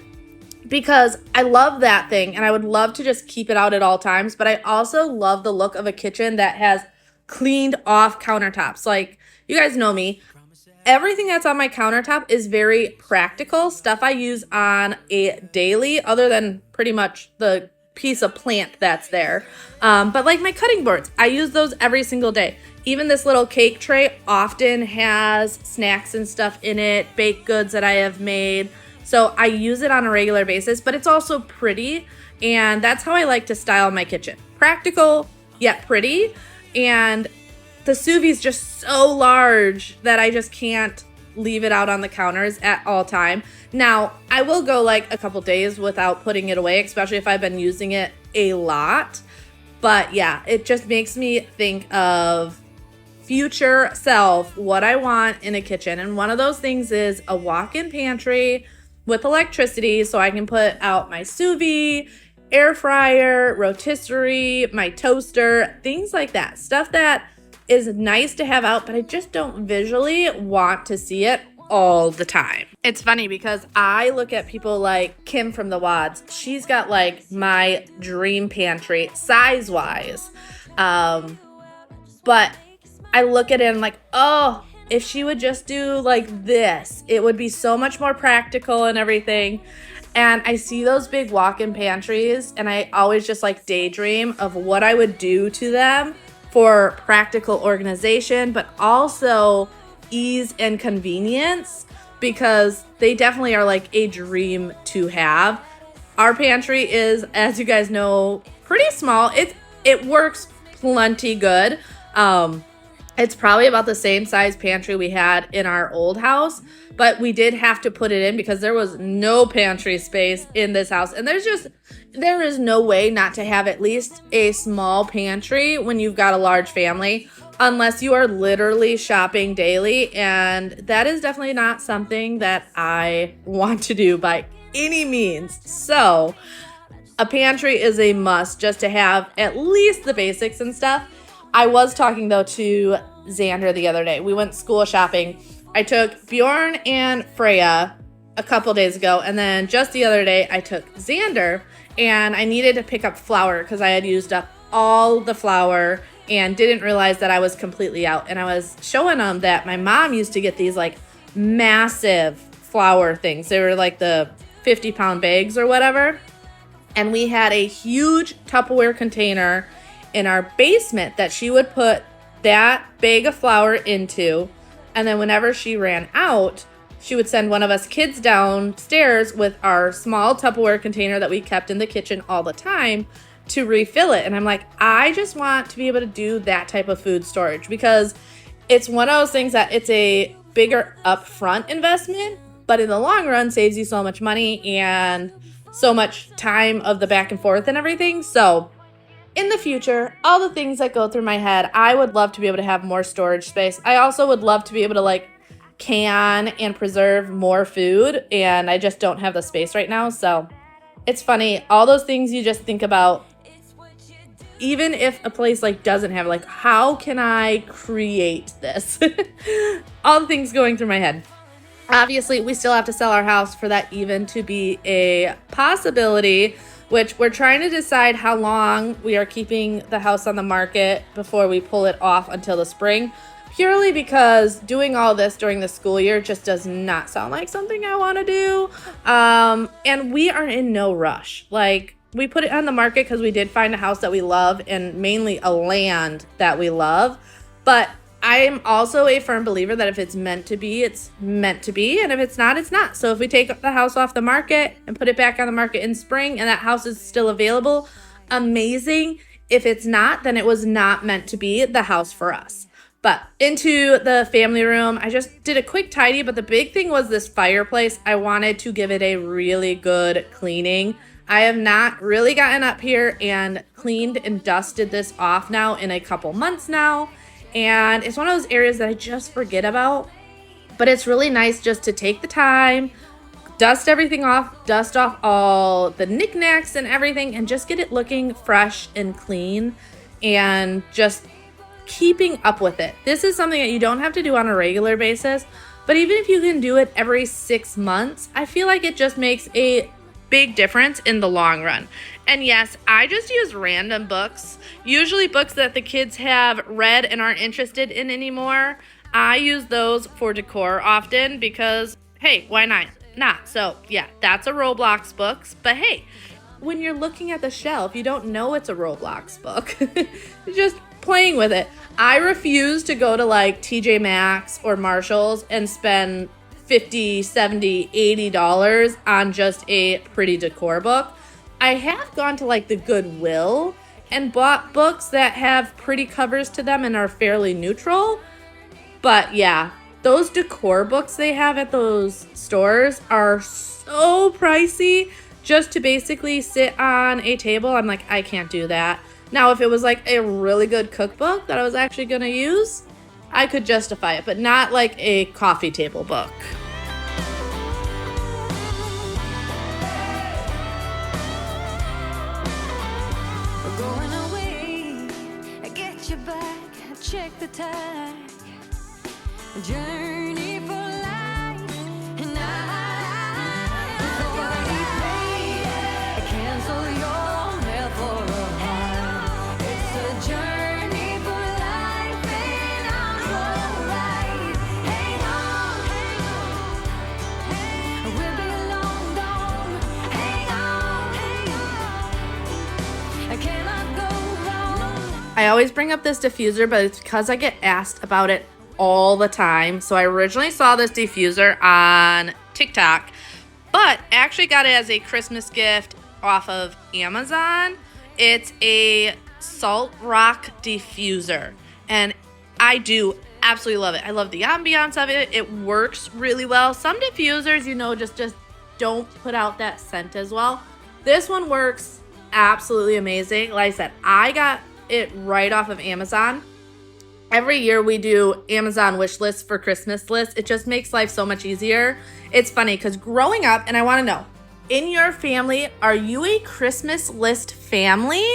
B: Because I love that thing and I would love to just keep it out at all times. But I also love the look of a kitchen that has cleaned off countertops. Like, you guys know me. Everything that's on my countertop is very practical. Stuff I use on a daily, other than pretty much the piece of plant that's there. But like my cutting boards, I use those every single day. Even this little cake tray often has snacks and stuff in it, baked goods that I have made. So I use it on a regular basis, but it's also pretty. And that's how I like to style my kitchen. Practical, yet pretty. And the sous vide is just so large that I just can't leave it out on the counters at all time. Now, I will go like a couple days without putting it away, especially if I've been using it a lot. But yeah, it just makes me think of future self, what I want in a kitchen. And one of those things is a walk-in pantry with electricity so I can put out my sous vide, air fryer, rotisserie, my toaster, things like that. Stuff that is nice to have out, but I just don't visually want to see it all the time. It's funny because I look at people like Kim from the Wads. She's got like my dream pantry size-wise. But I look at it and I'm like, oh, if she would just do like this, it would be so much more practical and everything. And I see those big walk-in pantries and I always just like daydream of what I would do to them for practical organization, but also ease and convenience, because they definitely are like a dream to have. Our pantry is, as you guys know, pretty small. It works plenty good. It's probably about the same size pantry we had in our old house, but we did have to put it in because there was no pantry space in this house. And there is no way not to have at least a small pantry when you've got a large family, unless you are literally shopping daily. And that is definitely not something that I want to do by any means. So a pantry is a must just to have at least the basics and stuff. I was talking, though, to Xander the other day. We went school shopping. I took Bjorn and Freya a couple days ago, and then just the other day, I took Xander, and I needed to pick up flour because I had used up all the flour and didn't realize that I was completely out. And I was showing them that my mom used to get these, like, massive flour things. They were, like, the 50-pound bags or whatever, and we had a huge Tupperware container in our basement that she would put that bag of flour into, and then whenever she ran out, she would send one of us kids downstairs with our small Tupperware container that we kept in the kitchen all the time to refill it. And I'm like, I just want to be able to do that type of food storage, because it's one of those things that it's a bigger upfront investment, but in the long run saves you so much money and so much time of the back and forth and everything. So in the future, all the things that go through my head, I would love to be able to have more storage space. I also would love to be able to like can and preserve more food, and I just don't have the space right now. So it's funny, all those things you just think about, even if a place like doesn't have, like, how can I create this? All the things going through my head. Obviously, we still have to sell our house for that even to be a possibility, which we're trying to decide how long we are keeping the house on the market before we pull it off until the spring, purely because doing all this during the school year just does not sound like something I want to do. And we are in no rush. Like, we put it on the market because we did find a house that we love and mainly a land that we love. But I am also a firm believer that if it's meant to be, it's meant to be. And if it's not, it's not. So if we take the house off the market and put it back on the market in spring and that house is still available, amazing. If it's not, then it was not meant to be the house for us. But into the family room, I just did a quick tidy. But the big thing was this fireplace. I wanted to give it a really good cleaning. I have not really gotten up here and cleaned and dusted this off now in a couple months now. And it's one of those areas that I just forget about, but it's really nice just to take the time, dust everything off, dust off all the knickknacks and everything, and just get it looking fresh and clean and just keeping up with it. This is something that you don't have to do on a regular basis, but even if you can do it every 6 months, I feel like it just makes a big difference in the long run. And yes, I just use random books, usually books that the kids have read and aren't interested in anymore. I use those for decor often because, hey, why not? So yeah, that's a Roblox book. But hey, when you're looking at the shelf, you don't know it's a Roblox book. You're just playing with it. I refuse to go to like TJ Maxx or Marshall's and spend $50, $70, $80 on just a pretty decor book. I have gone to like the Goodwill and bought books that have pretty covers to them and are fairly neutral. But yeah, those decor books they have at those stores are so pricey just to basically sit on a table. I'm like, I can't do that. Now, if it was like a really good cookbook that I was actually going to use, I could justify it, but not like a coffee table book.
C: We're going away. I get you back. Check the tag. Journey for life. And I've already paid. Cancel your mail for a while. It's a journey for life, and I'm alright. Hang on, we'll be long gone. Hang on, I cannot go wrong.
B: I always bring up this diffuser, but it's because I get asked about it all the time. So I originally saw this diffuser on TikTok, but actually got it as a Christmas gift off of Amazon. It's a salt rock diffuser, and I do absolutely love it. I love the ambiance of it. It works really well. Some diffusers, you know, just don't put out that scent as well. This one works absolutely amazing. Like I said, I got it right off of Amazon. Every year we do Amazon wish lists for Christmas lists. It just makes life so much easier. It's funny because growing up, and I want to know, in your family, are you a Christmas list family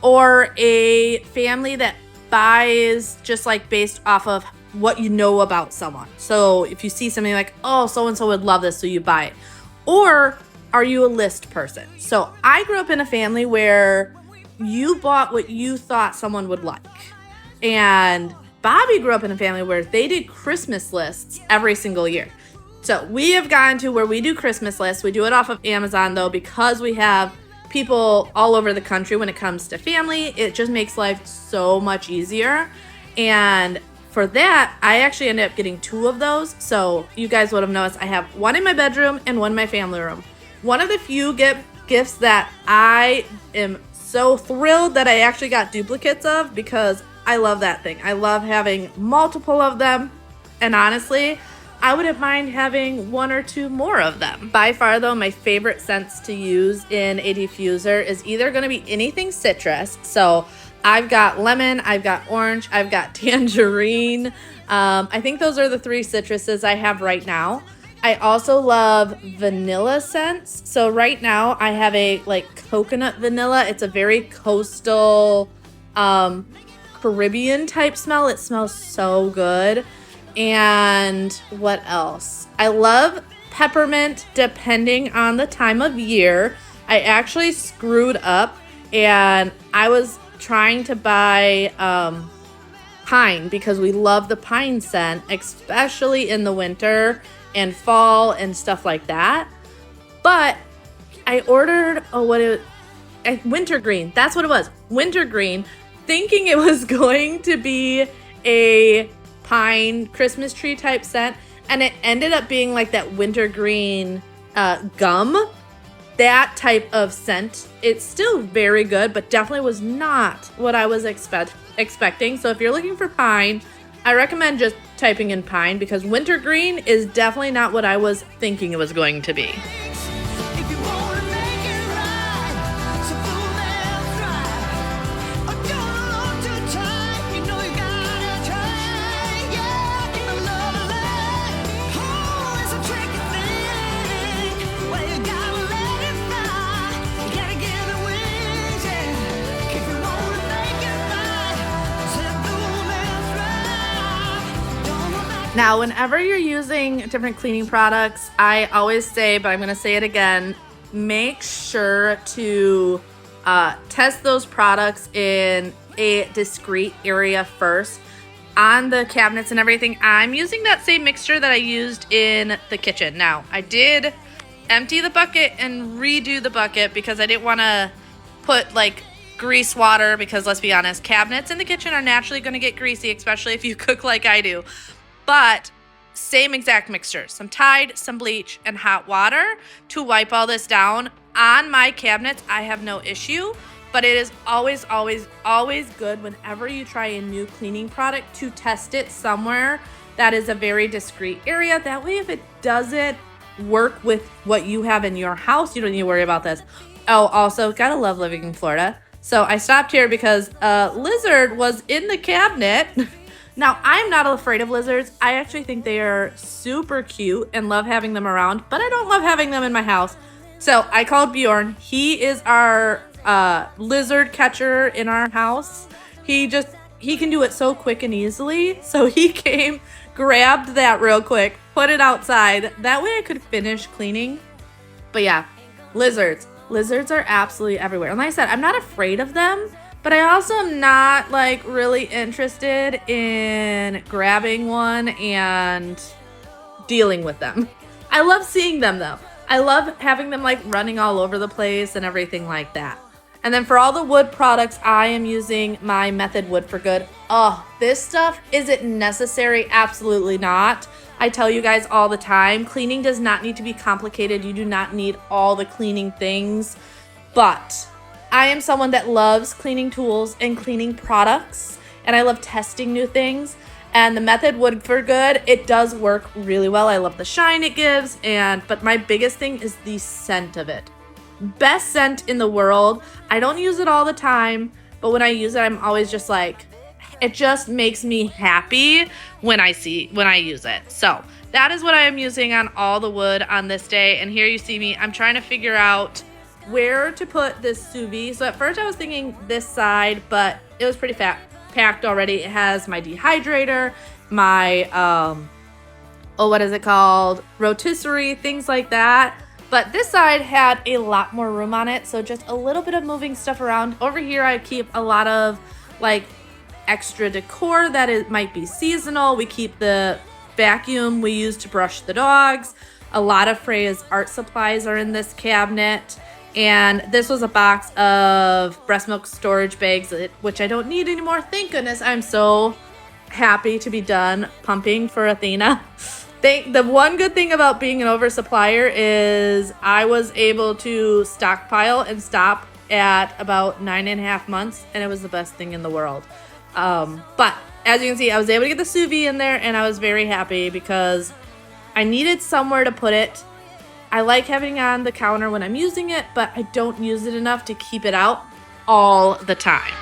B: or a family that buys just like based off of what you know about someone? So if you see something like, oh, so-and-so would love this, so you buy it. Or are you a list person? So I grew up in a family where you bought what you thought someone would like. And Bobby grew up in a family where they did Christmas lists every single year. So we have gotten to where we do Christmas lists. We do it off of Amazon though, because we have people all over the country when it comes to family. It just makes life so much easier. And for that, I actually ended up getting 2 of those. So you guys would have noticed I have one in my bedroom and one in my family room. One of the few gifts that I am so thrilled that I actually got duplicates of, because I love that thing. I love having multiple of them. And honestly, I wouldn't mind having 1 or 2 more of them. By far though, my favorite scents to use in a diffuser is either going to be anything citrus. So I've got lemon, I've got orange, I've got tangerine. I think those are the 3 citruses I have right now. I also love vanilla scents. So right now I have a like coconut vanilla. It's a very coastal, Caribbean type smell. It smells so good. And what else? I love peppermint depending on the time of year. I actually screwed up and I was trying to buy pine because we love the pine scent, especially in the winter and fall and stuff like that. But I ordered wintergreen. That's what it was. Wintergreen, thinking it was going to be a pine Christmas tree type scent, and it ended up being like that wintergreen gum, that type of scent. It's still very good, but definitely was not what I was expecting. So if you're looking for pine, I recommend just typing in pine, because wintergreen is definitely not what I was thinking it was going to be.
C: If you wanna make it right, so fool left, right. Oh, don't look too tight, you know you gotta try. Yeah, keep the love alive. Oh, it's a tricky thing. Well, you gotta let it fly. You gotta give it wings, yeah. If you wanna make it right, so fool left, right. Don't look back.
B: Now, whenever you're using different cleaning products, I always say, but I'm going to say it again, make sure to test those products in a discreet area first. On the cabinets and everything, I'm using that same mixture that I used in the kitchen. Now, I did empty the bucket and redo the bucket because I didn't want to put like grease water, because let's be honest, cabinets in the kitchen are naturally going to get greasy, especially if you cook like I do. But same exact mixture, some Tide, some bleach, and hot water to wipe all this down. On my cabinets, I have no issue, but it is always, always, always good whenever you try a new cleaning product to test it somewhere that is a very discreet area. That way, if it doesn't work with what you have in your house, you don't need to worry about this. Oh, also, gotta love living in Florida. So I stopped here because a lizard was in the cabinet. Now, I'm not afraid of lizards. I actually think they are super cute and love having them around, but I don't love having them in my house. So I called Bjorn. He is our lizard catcher in our house. He can do it so quick and easily. So he came, grabbed that real quick, put it outside. That way I could finish cleaning. But yeah, lizards. Lizards are absolutely everywhere. And like I said, I'm not afraid of them. But I also am not like really interested in grabbing one and dealing with them. I love seeing them though. I love having them like running all over the place and everything like that. And then for all the wood products, I am using my Method Wood for Good. Oh, this stuff, is it necessary? Absolutely not. I tell you guys all the time, cleaning does not need to be complicated. You do not need all the cleaning things, but I am someone that loves cleaning tools and cleaning products, and I love testing new things. And the Method Wood for Good, it does work really well. I love the shine it gives, but my biggest thing is the scent of it. Best scent in the world. I don't use it all the time, but when I use it, I'm always just like, it just makes me happy when I use it. So that is what I am using on all the wood on this day. And here you see me, I'm trying to figure out where to put this sous vide. So at first I was thinking this side, but it was pretty packed already. It has my dehydrator, my what is it called, rotisserie, things like that. But this side had a lot more room on it, so just a little bit of moving stuff around. Over here I keep a lot of like extra decor that might be seasonal. We keep the vacuum we use to brush the dogs. A lot of Freya's art supplies are in this cabinet. And this was a box of breast milk storage bags, which I don't need anymore. Thank goodness. I'm so happy to be done pumping for Athena. The one good thing about being an oversupplier is I was able to stockpile and stop at about 9.5 months, and it was the best thing in the world. But as you can see, I was able to get the sous vide in there, and I was very happy because I needed somewhere to put it. I like having it on the counter when I'm using it, but I don't use it enough to keep it out all the time.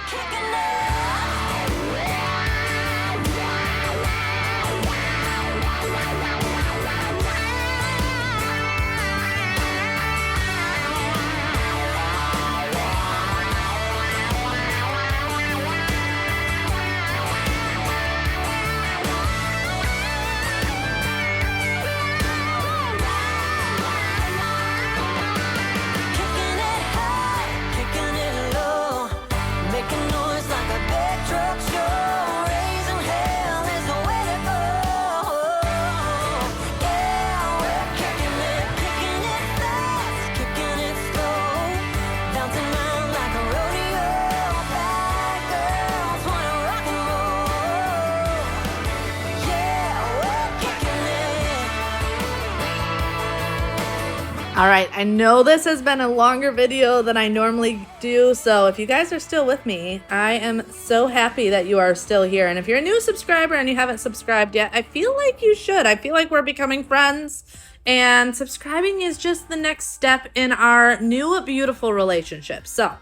B: All right, I know this has been a longer video than I normally do, so if you guys are still with me, I am so happy that you are still here. And if you're a new subscriber and you haven't subscribed yet, I feel like you should. I feel like we're becoming friends, and subscribing is just the next step in our new beautiful relationship. So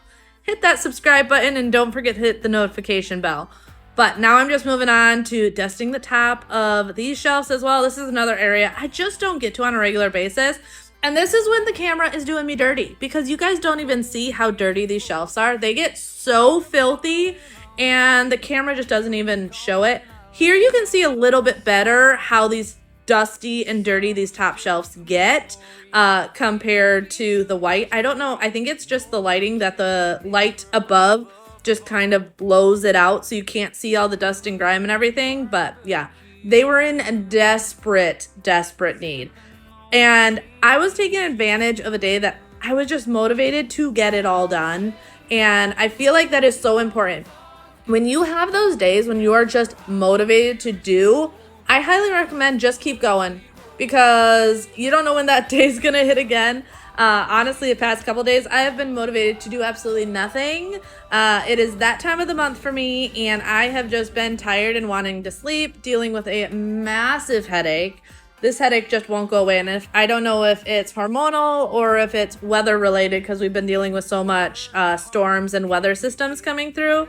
B: hit that subscribe button and don't forget to hit the notification bell. But now I'm just moving on to dusting the top of these shelves as well. This is another area I just don't get to on a regular basis. And this is when the camera is doing me dirty, because you guys don't even see how dirty these shelves are. They get so filthy and the camera just doesn't even show it. Here you can see a little bit better how these dusty and dirty these top shelves get compared to the white. I don't know. I think it's just the lighting, that the light above just kind of blows it out so you can't see all the dust and grime and everything. But yeah, they were in a desperate need. And I was taking advantage of a day that I was just motivated to get it all done. And I feel like that is so important. When you have those days when you are just motivated to do, I highly recommend just keep going because you don't know when that day's gonna hit again. Honestly, the past couple days, I have been motivated to do absolutely nothing. It is that time of the month for me, and I have just been tired and wanting to sleep, dealing with a massive headache. This headache just won't go away, and I don't know if it's hormonal or if it's weather related because we've been dealing with so much storms and weather systems coming through.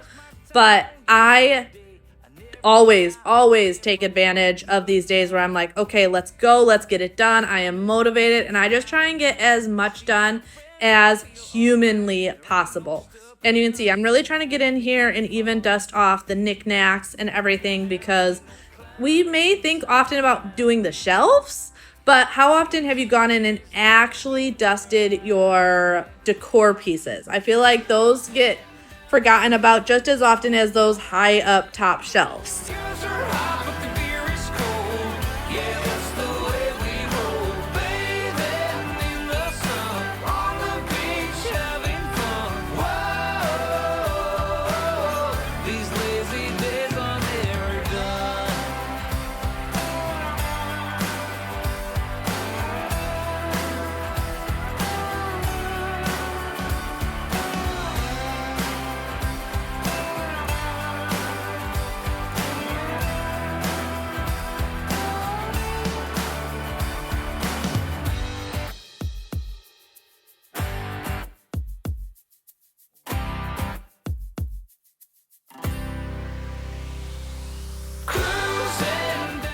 B: But I always take advantage of these days where I'm like, okay, let's go, let's get it done. I am motivated, and I just try and get as much done as humanly possible. And you can see I'm really trying to get in here and even dust off the knickknacks and everything, because we may think often about doing the shelves, but how often have you gone in and actually dusted your decor pieces? I feel like those get forgotten about just as often as those high up top shelves.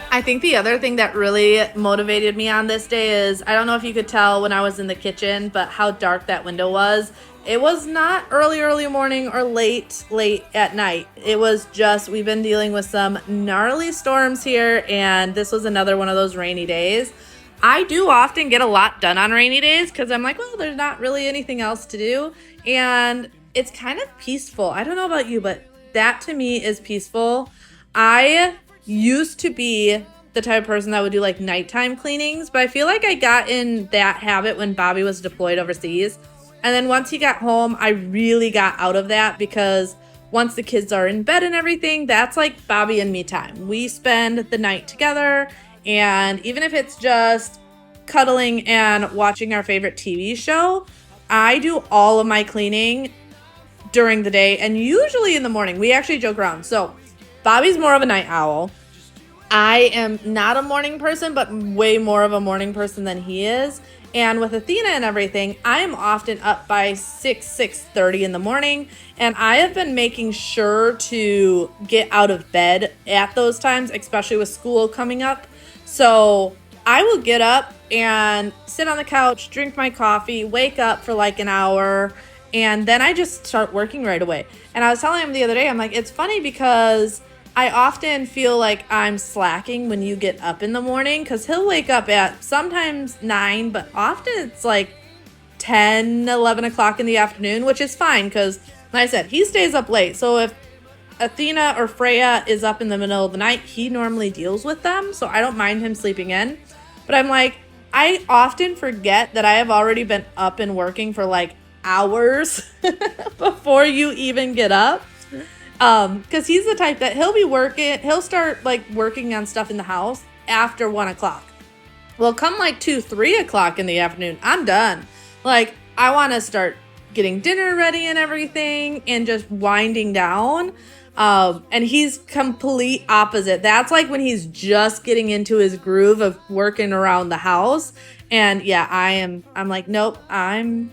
B: I think the other thing that really motivated me on this day is, I don't know if you could tell when I was in the kitchen, but how dark that window was. It was not early morning or late at night. It was just, we've been dealing with some gnarly storms here, and this was another one of those rainy days. I do often get a lot done on rainy days because I'm like, well, there's not really anything else to do. And it's kind of peaceful. I don't know about you, but that to me is peaceful. I used to be the type of person that would do like nighttime cleanings, but I feel like I got in that habit when Bobby was deployed overseas. And then once he got home, I really got out of that, because once the kids are in bed and everything, that's like Bobby and me time. We spend the night together, and even if it's just cuddling and watching our favorite TV show, I do all of my cleaning during the day and usually in the morning. We actually joke around. So Bobby's more of a night owl. I am not a morning person, but way more of a morning person than he is. And with Athena and everything, I am often up by 6:30 in the morning. And I have been making sure to get out of bed at those times, especially with school coming up. So I will get up and sit on the couch, drink my coffee, wake up for like an hour, and then I just start working right away. And I was telling him the other day, I'm like, it's funny because I often feel like I'm slacking when you get up in the morning, because he'll wake up at sometimes 9, but often it's like 10, 11 o'clock in the afternoon, which is fine because, like I said, he stays up late. So if Athena or Freya is up in the middle of the night, he normally deals with them, so I don't mind him sleeping in. But I'm like, I often forget that I have already been up and working for like hours before you even get up. Because he's the type that he'll start like working on stuff in the house after 1 o'clock. Well, come like 2-3 o'clock in the afternoon, I'm done. Like, I want to start getting dinner ready and everything and just winding down. And he's complete opposite. That's like when he's just getting into his groove of working around the house. And yeah, I'm like, nope, I'm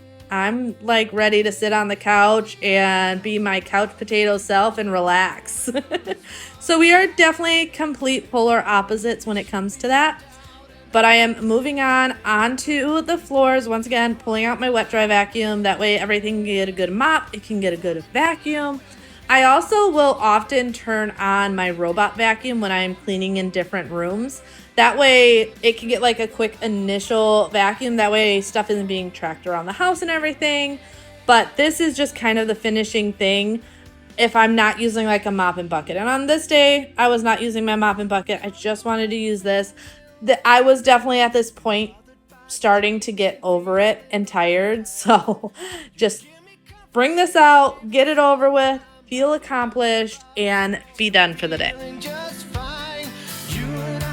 B: like ready to sit on the couch and be my couch potato self and relax. So we are definitely complete polar opposites when it comes to that. But I am moving on onto the floors. Once again, pulling out my wet dry vacuum. That way everything can get a good mop. It can get a good vacuum. I also will often turn on my robot vacuum when I'm cleaning in different rooms. That way it can get like a quick initial vacuum. That way stuff isn't being tracked around the house and everything. But this is just kind of the finishing thing if I'm not using like a mop and bucket. And on this day, I was not using my mop and bucket. I just wanted to use this. I was definitely at this point starting to get over it and tired. So just bring this out, get it over with, feel accomplished, and be done for the day.
A: Just fine. You and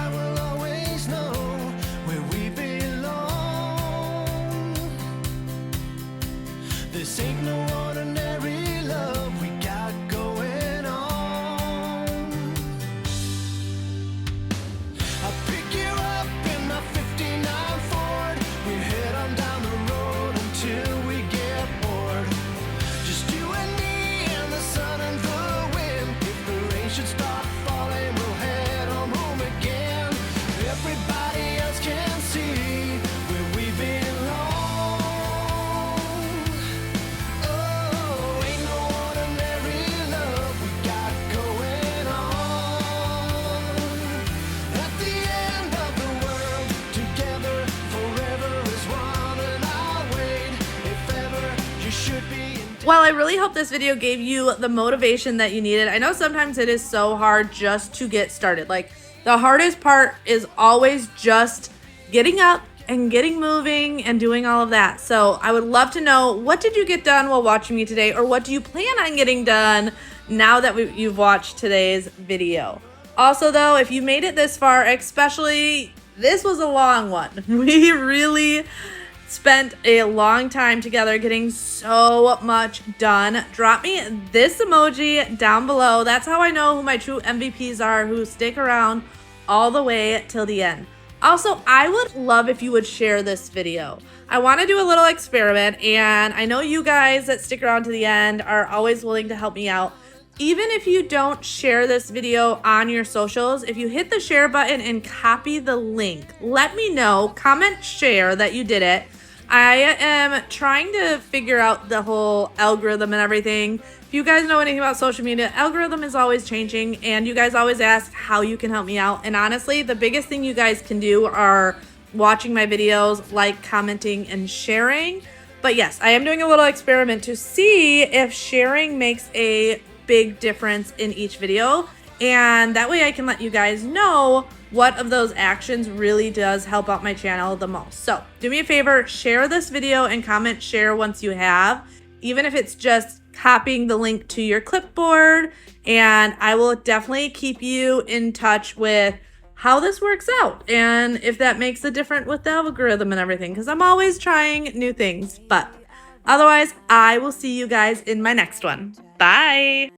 B: Well, I really hope this video gave you the motivation that you needed. I know sometimes it is so hard just to get started. Like, the hardest part is always just getting up and getting moving and doing all of that. So I would love to know, what did you get done while watching me today, or what do you plan on getting done now that you've watched today's video? Also though, if you made it this far, especially, this was a long one. We really spent a long time together getting so much done. Drop me this emoji down below. That's how I know who my true MVPs are, who stick around all the way till the end. Also, I would love if you would share this video. I want to do a little experiment, and I know you guys that stick around to the end are always willing to help me out. Even if you don't share this video on your socials, if you hit the share button and copy the link, let me know, comment, share that you did it. I am trying to figure out the whole algorithm and everything. If you guys know anything about social media, algorithm is always changing, and you guys always ask how you can help me out. And honestly, the biggest thing you guys can do are watching my videos, like, commenting, and sharing. But yes, I am doing a little experiment to see if sharing makes a big difference in each video, and that way I can let you guys know what of those actions really does help out my channel the most. So do me a favor, share this video and comment share once you have, even if it's just copying the link to your clipboard, and I will definitely keep you in touch with how this works out and if that makes a difference with the algorithm and everything, because I'm always trying new things. But otherwise, I will see you guys in my next one. Bye.